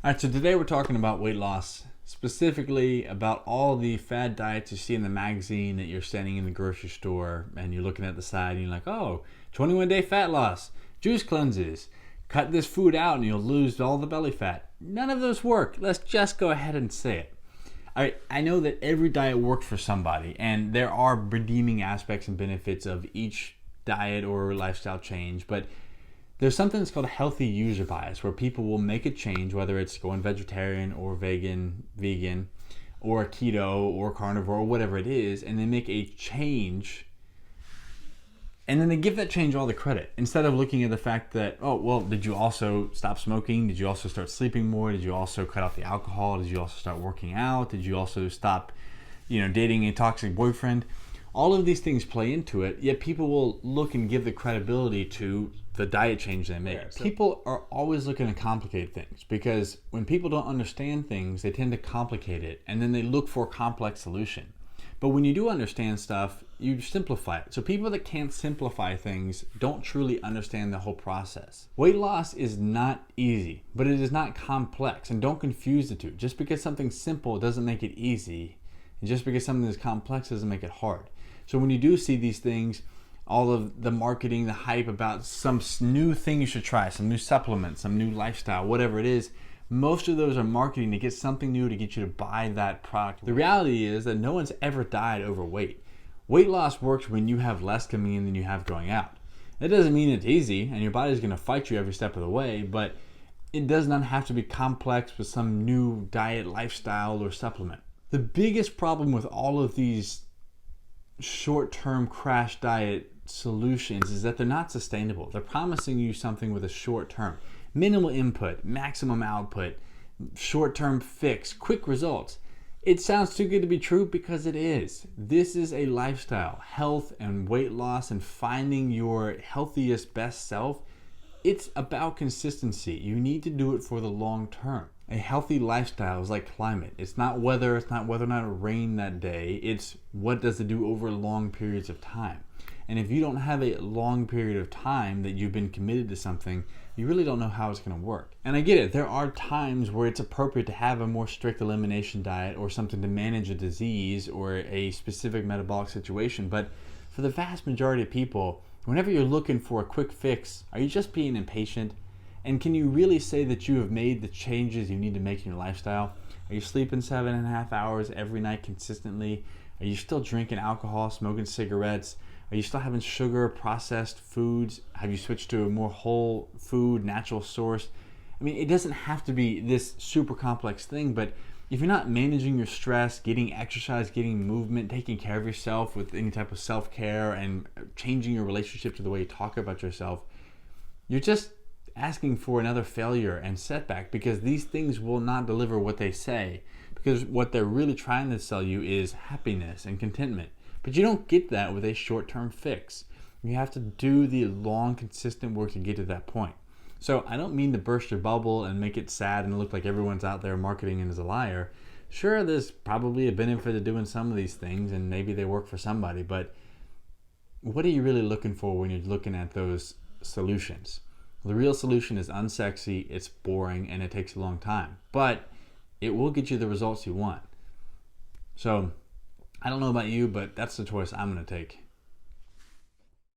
All right, so today we're talking about weight loss, specifically about all the fad diets you see in the magazine that you're standing in the grocery store and you're looking at the side and you're like, oh, 21-day fat loss, juice cleanses, cut this food out and you'll lose all the belly fat. None of those work. Let's just go ahead and say it. All right, I know that every diet works for somebody and there are redeeming aspects and benefits of each diet or lifestyle change, but there's something that's called a healthy user bias, where people will make a change, whether it's going vegetarian or vegan, or keto or carnivore or whatever it is, and they make a change, and then they give that change all the credit instead of looking at the fact that, oh, well, did you also stop smoking? Did you also start sleeping more? Did you also cut out the alcohol? Did you also start working out? Did you also stop, dating a toxic boyfriend? All of these things play into it, yet people will look and give the credibility to the diet change they make. People are always looking to complicate things because when people don't understand things, they tend to complicate it and then they look for a complex solution. But when you do understand stuff, you simplify it. So people that can't simplify things don't truly understand the whole process. Weight loss is not easy, but it is not complex, and don't confuse the two. Just because something's simple doesn't make it easy, and just because something is complex doesn't make it hard. So when you do see these things, all of the marketing, the hype about some new thing you should try, some new supplement, some new lifestyle, whatever it is, most of those are marketing to get something new to get you to buy that product. The reality is that no one's ever died overweight. Weight loss works when you have less coming in than you have going out. That doesn't mean it's easy and your body's going to fight you every step of the way, but it does not have to be complex with some new diet, lifestyle, or supplement. The biggest problem with all of these short-term crash diet solutions is that they're not sustainable. They're promising you something with a short term, minimal input, maximum output, short-term fix, quick results. It sounds too good to be true because it is. This is a lifestyle. Health and weight loss and finding your healthiest, best self, it's about consistency. You need to do it for the long term. A healthy lifestyle is like climate. It's not whether or not it rained that day. It's what does it do over long periods of time. And if you don't have a long period of time that you've been committed to something, you really don't know how it's going to work. And I get it. There are times where it's appropriate to have a more strict elimination diet or something to manage a disease or a specific metabolic situation. But for the vast majority of people, whenever you're looking for a quick fix, are you just being impatient? And can you really say that you have made the changes you need to make in your lifestyle? Are you sleeping 7.5 hours every night consistently? Are you still drinking alcohol, smoking cigarettes? Are you still having sugar, processed foods? Have you switched to a more whole food, natural source? I mean, it doesn't have to be this super complex thing, but if you're not managing your stress, getting exercise, getting movement, taking care of yourself with any type of self-care and changing your relationship to the way you talk about yourself, you're just asking for another failure and setback, because these things will not deliver what they say, because what they're really trying to sell you is happiness and contentment. But you don't get that with a short-term fix. You have to do the long, consistent work to get to that point. So I don't mean to burst your bubble and make it sad and look like everyone's out there marketing and is a liar. Sure, there's probably a benefit to doing some of these things and maybe they work for somebody, but what are you really looking for when you're looking at those solutions? The real solution is unsexy, it's boring, and it takes a long time. But it will get you the results you want. So I don't know about you, but that's the choice I'm going to take.